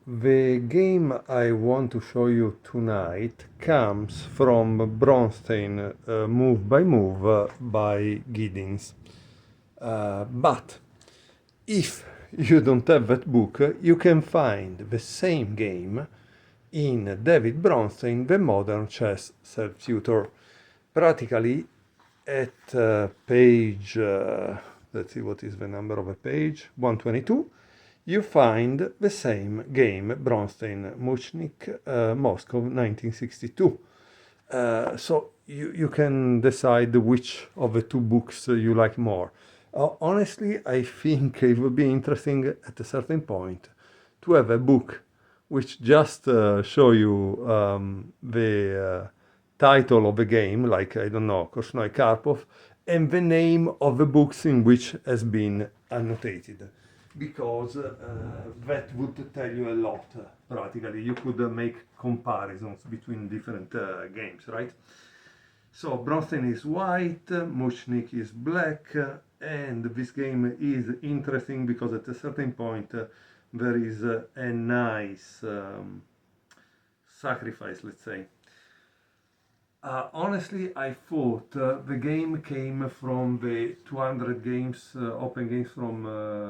The game I want to show you tonight comes from Bronstein, Move by Move by Giddings. But if you don't have that book, you can find the same game in David Bronstein, The Modern Chess Self-Tutor. Practically at page, let's see what is the number of a page, 122, you find the same game, Bronstein, Muchnik, Moscow, 1962. So you can decide which of the two books you like more. Honestly, I think it would be interesting at a certain point to have a book which just show you the title of the game, like, I don't know, Korsnoy Karpov, and the name of the books in which has been annotated. Because that would tell you a lot, practically. You could make comparisons between different games, right? So Bronstein is white, Muchnik is black, and this game is interesting because at a certain point there is a nice sacrifice, let's say. Honestly, I thought the game came from the 200 games, open games from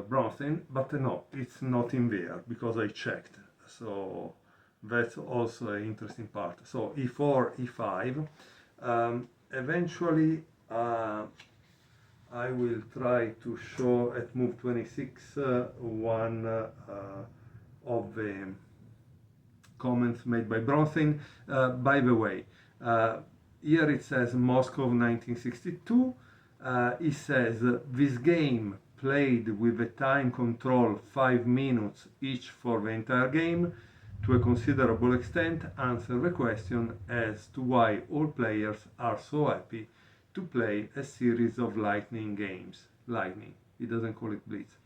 Bronstein, but no, it's not in there because I checked. So that's also an interesting part. So e4, e5. Eventually, I will try to show at move 26 one of the comments made by Bronstein. By the way, here it says Moscow 1962. It says this game played with a time control 5 minutes each for the entire game to a considerable extent answer the question as to why all players are so happy to play a series of lightning games. Lightning, he doesn't call it blitz.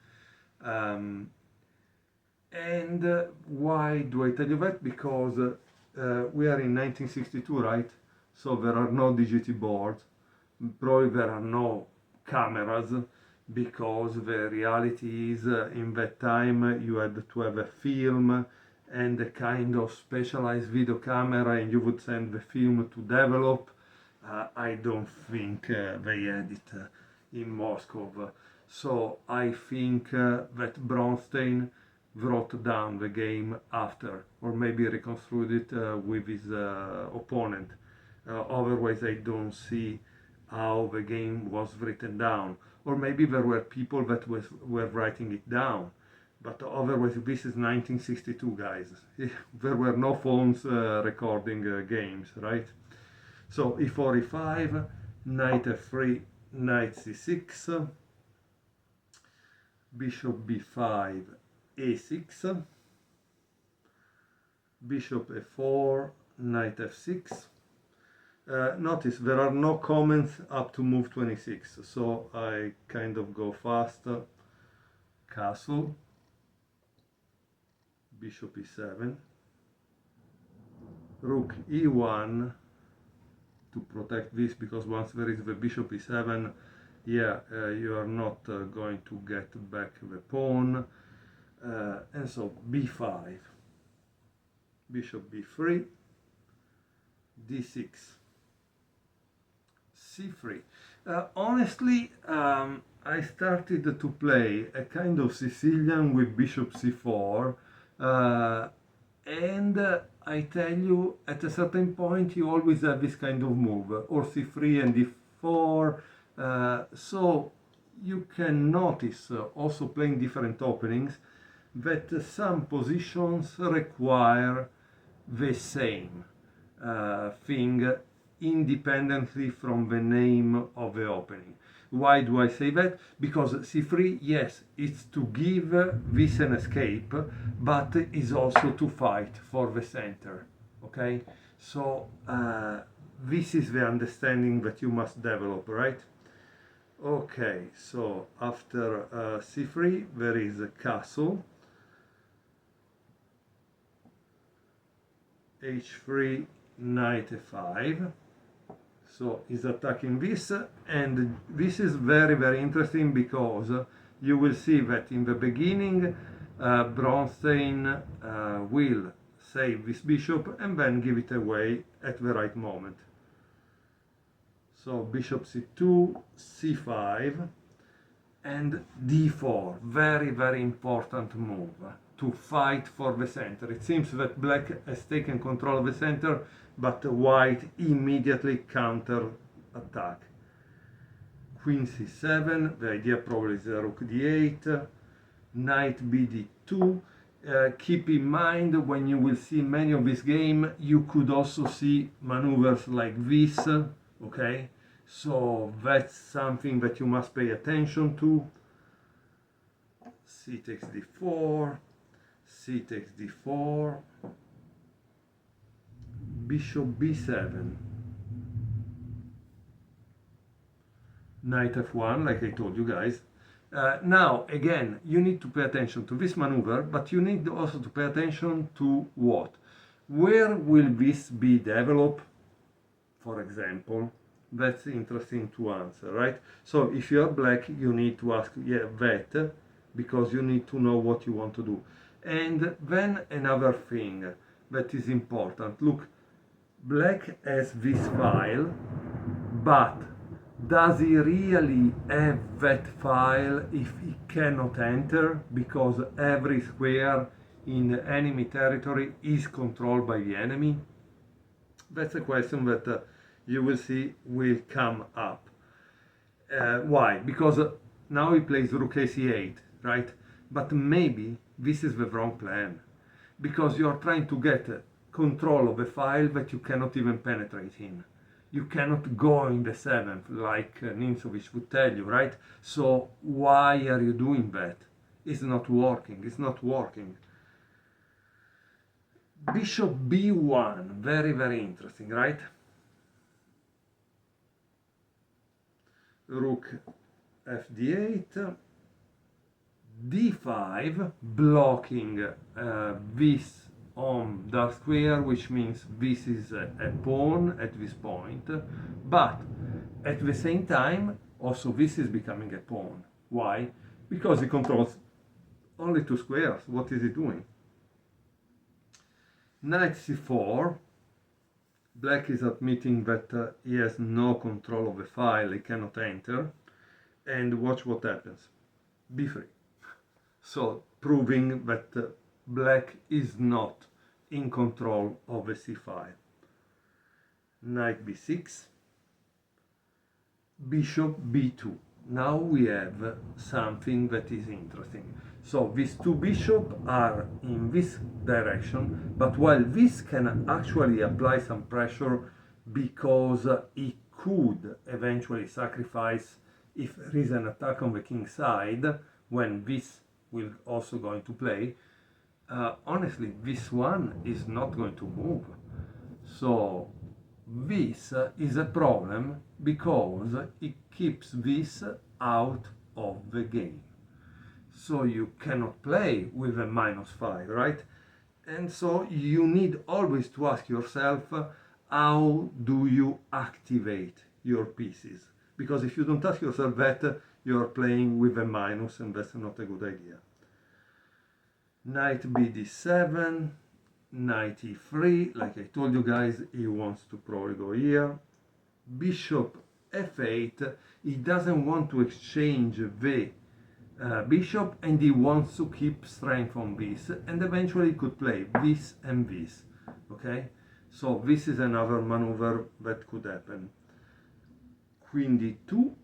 And why do I tell you that? Because we are in 1962, right? So there are no digital boards, probably there are no cameras, because the reality is in that time you had to have a film and a kind of specialized video camera, and you would send the film to develop. I don't think they had it in Moscow. So I think that Bronstein wrote down the game after, or maybe reconstructed it with his opponent. Otherwise, I don't see how the game was written down. Or maybe there were people that were writing it down. But otherwise, this is 1962, guys. There were no phones recording games, right? So e4, e5, knight f3, knight c6, bishop b5, a6, bishop f4, knight f6. Notice there are no comments up to move 26, so I kind of go fast. Castle, bishop e7, rook e1 to protect this, because once there is the bishop e7, yeah, you are not going to get back the pawn. And so b5, bishop b3, d6, c3. Honestly, I started to play a kind of Sicilian with bishop c4, and I tell you, at a certain point you always have this kind of move, or c3 and d4, so you can notice, also playing different openings, that some positions require the same thing independently from the name of the opening. Why do I say that? Because c3, yes, it's to give this an escape, but is also to fight for the center. Okay, so this is the understanding that you must develop, right? Okay, so after c3 there is a castle, h3, knight f5. So he's attacking this, and this is very, very interesting, because you will see that in the beginning Bronstein will save this bishop and then give it away at the right moment. So bishop c2, c5, and d4, very, very important move to fight for the center. It seems that black has taken control of the center, but white immediately counter attack. Queen c7, the idea probably is rook d8, knight bd2. Keep in mind, when you will see many of this game, you could also see maneuvers like this, okay? So that's something that you must pay attention to. C takes d4, c takes d4, bishop b7, knight f1, like I told you guys. Now, again, you need to pay attention to this maneuver, but you need also to pay attention to what? Where will this be developed, for example? That's interesting to answer, right? So if you are black, you need to ask, yeah, that, because you need to know what you want to do. And then another thing that is important, look, black has this file, but does he really have that file if he cannot enter, because every square in enemy territory is controlled by the enemy? That's a question that you will see will come up. Why? Because now he plays rook ac8, right? But maybe this is the wrong plan, because you are trying to get control of a file that you cannot even penetrate in. You cannot go in the 7th, like Nimzowitsch would tell you, right? So why are you doing that? It's not working, it's not working. Bishop b1, very, very interesting, right? Rook fd8, d5, blocking this on dark square, which means this is a pawn at this point, but at the same time also this is becoming a pawn. Why? Because he controls only 2 squares. What is he doing? Knight c4, black is admitting that he has no control of the file, he cannot enter, and watch what happens. b3. So proving that black is not in control of the c file. Knight b6, bishop b2. Now we have something that is interesting. So these 2 bishops are in this direction, but while this can actually apply some pressure, because it could eventually sacrifice if there is an attack on the king side, when this will also go into play. Honestly, this one is not going to move. So this is a problem, because it keeps this out of the game. So you cannot play with a -5, right? And so you need always to ask yourself, how do you activate your pieces? Because if you don't ask yourself that, you're playing with a minus, and that's not a good idea. Knight bd7, knight e3, like I told you guys, he wants to probably go here. Bishop f8, he doesn't want to exchange the bishop, and he wants to keep strength on this, and eventually he could play this and this, okay? So this is another maneuver that could happen. Queen d2,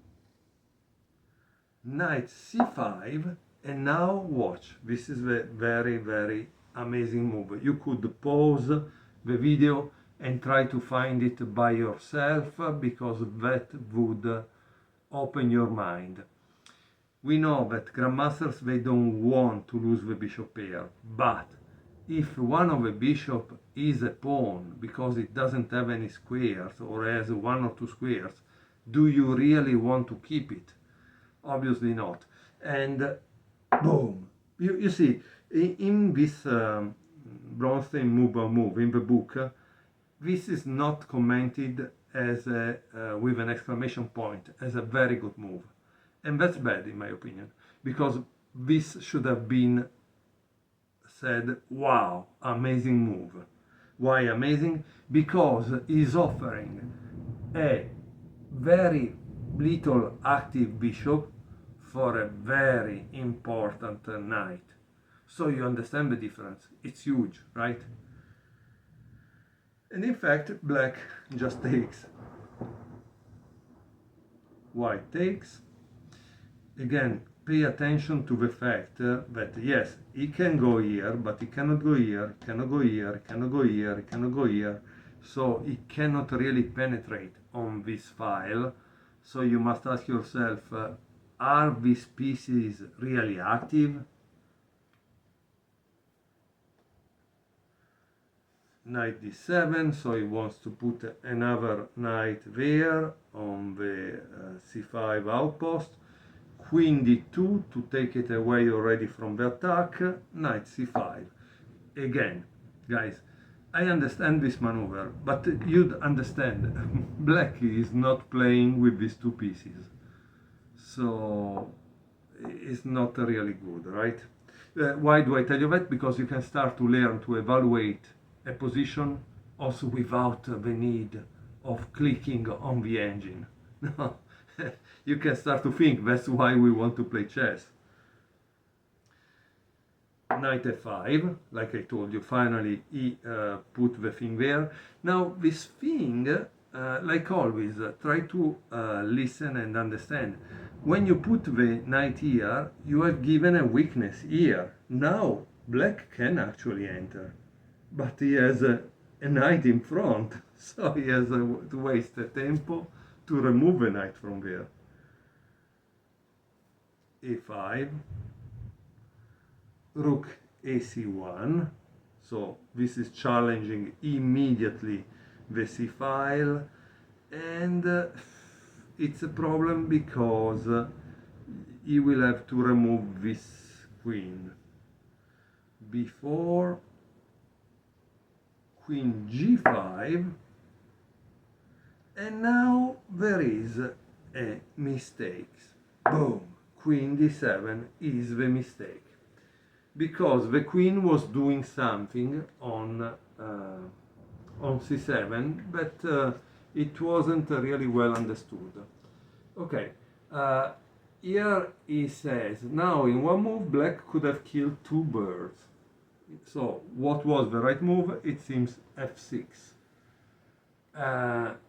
knight c5, and now watch, this is a very, very amazing move. You could pause the video and try to find it by yourself, because that would open your mind. We know that grandmasters, they don't want to lose the bishop pair, but if one of the bishop is a pawn because it doesn't have any squares, or has 1 or 2 squares, do you really want to keep it? Obviously not. And boom, you see, in this Bronstein move by move in the book, this is not commented as with an exclamation point, as a very good move. And that's bad, in my opinion, because this should have been said, wow, amazing move. Why amazing? Because he's offering a very little active bishop for a very important knight. So you understand the difference. It's huge, right? And in fact, black just takes. White takes. Again, pay attention to the fact that yes, he can go here, but he cannot go here, cannot go here, cannot go here, cannot go here. So he cannot really penetrate on this file. So you must ask yourself, are these pieces really active? Knight d7, so he wants to put another knight there on the c5 outpost. Queen d2 to take it away already from the attack. Knight c5. Again, guys, I understand this maneuver, but you'd understand black is not playing with these two pieces, so it's not really good, right? Why do I tell you that? Because you can start to learn to evaluate a position also without the need of clicking on the engine. You can start to think, that's why we want to play chess. Knight f5, like I told you, finally he put the thing there. Now this thing, like always, try to listen and understand. When you put the knight here, you have given a weakness here. Now black can actually enter, but he has a knight in front, so he has to waste the tempo to remove the knight from there. a5, rook ac1, so this is challenging immediately the c file, and it's a problem because he will have to remove this queen before queen g5, and now there is a mistake. Boom! Queen d7 is the mistake, because the queen was doing something on c7, but it wasn't really well understood. Okay, here he says, now in one move black could have killed two birds. So what was the right move? It seems f6.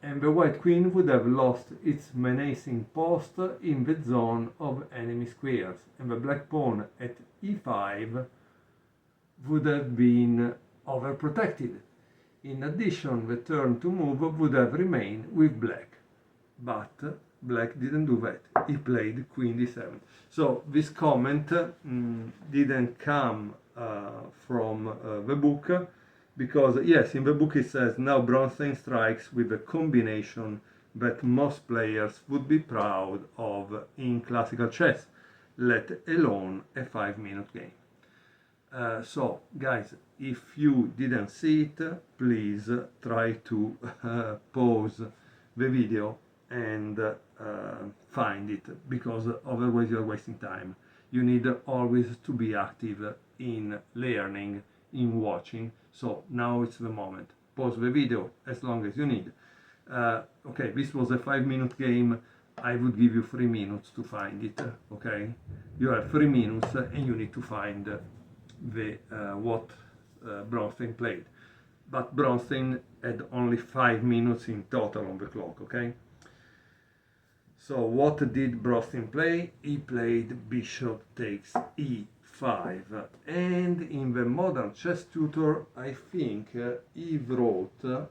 And the white queen would have lost its menacing post in the zone of enemy squares, and the black pawn at e5 would have been overprotected. In addition, the turn to move would have remained with black, but black didn't do that. He played queen d7. So this comment didn't come from the book, because yes, in the book it says, now Bronstein strikes with a combination that most players would be proud of in classical chess, let alone a 5-minute game. So guys, if you didn't see it, please try to pause the video and find it, because otherwise you're wasting time. You need always to be active in learning, in watching. So now it's the moment. Pause the video as long as you need. Okay, this was a 5-minute game. I would give you 3 minutes to find it. Okay, you have 3 minutes and you need to find the what Bronstein played. But Bronstein had only 5 minutes in total on the clock. Okay. So what did Bronstein play? He played bishop takes e5, and in the Modern Chess Tutor, I think he wrote,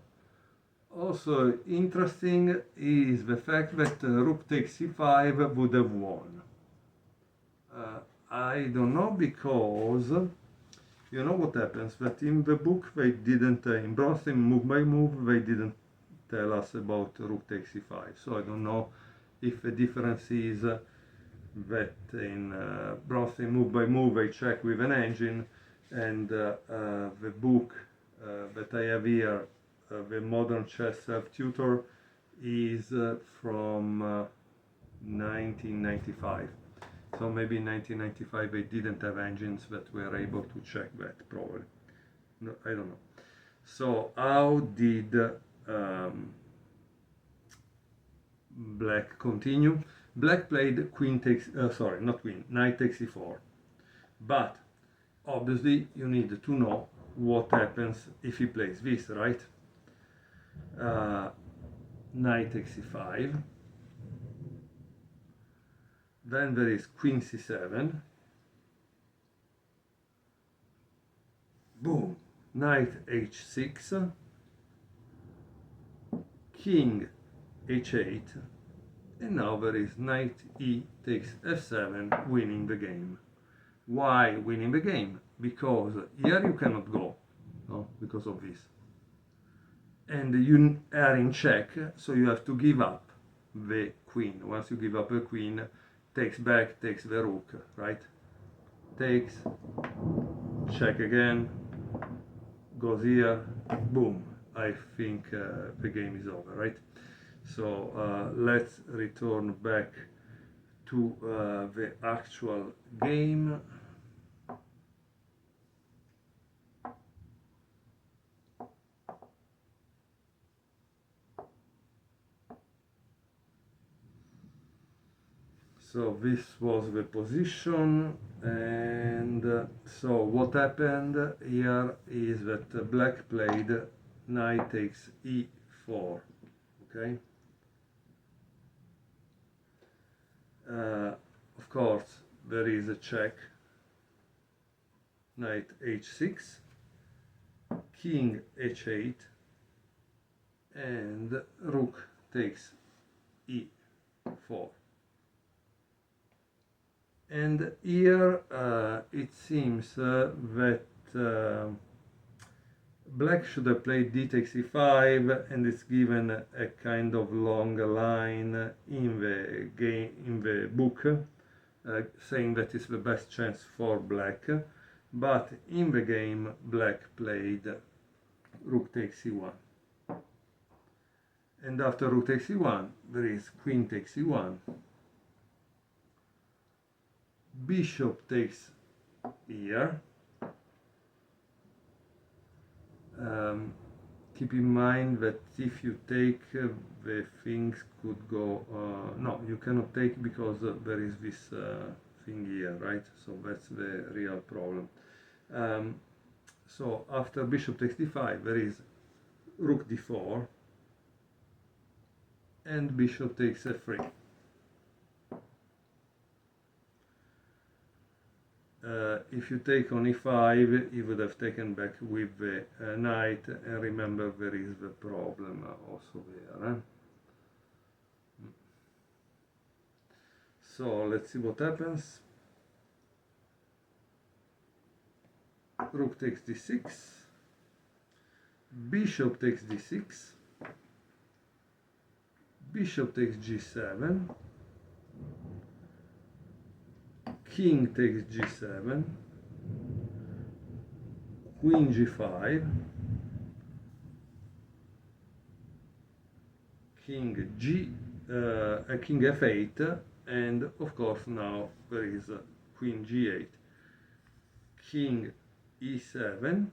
also interesting is the fact that rook takes c5 would have won. I don't know, because you know what happens, that in the book they didn't, in Bronstein move by move, they didn't tell us about rook takes c5, so I don't know if the difference is that in Bronstein move by move I check with an engine, and the book that I have here, the Modern Chess Self-Tutor, is from 1995. So maybe in 1995 they didn't have engines that were able to check that, probably. No, I don't know. So how did Black continue? Black played queen takes, sorry, not queen, knight takes e4. But obviously you need to know what happens if he plays this, right? Knight takes e5. Then there is queen c7. Boom! Knight h6. King h8. And now there is knight e takes f7, winning the game. Why winning the game? Because here you cannot go, no, because of this. And you are in check, so you have to give up the queen. Once you give up the queen, takes back, takes the rook, right? Takes, check again, goes here, boom. I think the game is over, right? So let's return back to the actual game. So this was the position, and so what happened here is that Black played knight takes e4, okay? Of course, there is a check, knight h6, king h8, and rook takes e4. And here it seems that Black should have played d takes e5, and it's given a kind of long line in the game, in the book, saying that it's the best chance for Black. But in the game, Black played rook takes e1. And after rook takes e1, there is queen takes e1. Bishop takes here. Keep in mind that if you take, the things could go, no, you cannot take because there is this thing here, right? So that's the real problem. So after bishop takes d5, there is rook d4 and bishop takes f3. If you take on e5, you would have taken back with the knight, and remember there is the problem also there. So let's see what happens. Rook takes d6, bishop takes d6, bishop takes g7, king takes g7, queen g5, king f8, and of course now there is queen g8, king e7,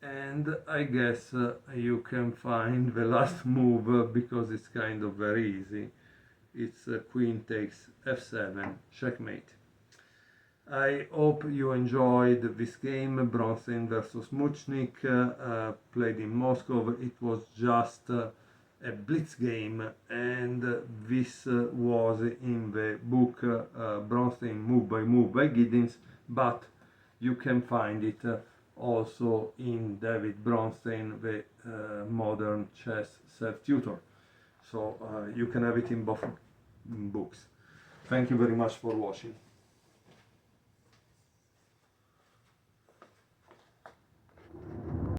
and I guess you can find the last move because it's kind of very easy. It's queen takes f7, checkmate. I hope you enjoyed this game, Bronstein versus Muchnik, played in Moscow. It was just a blitz game, and this was in the book Bronstein Move by Giddens, but you can find it also in David Bronstein, the Modern Chess Self-Tutor. So you can have it in both books. Thank you very much for watching.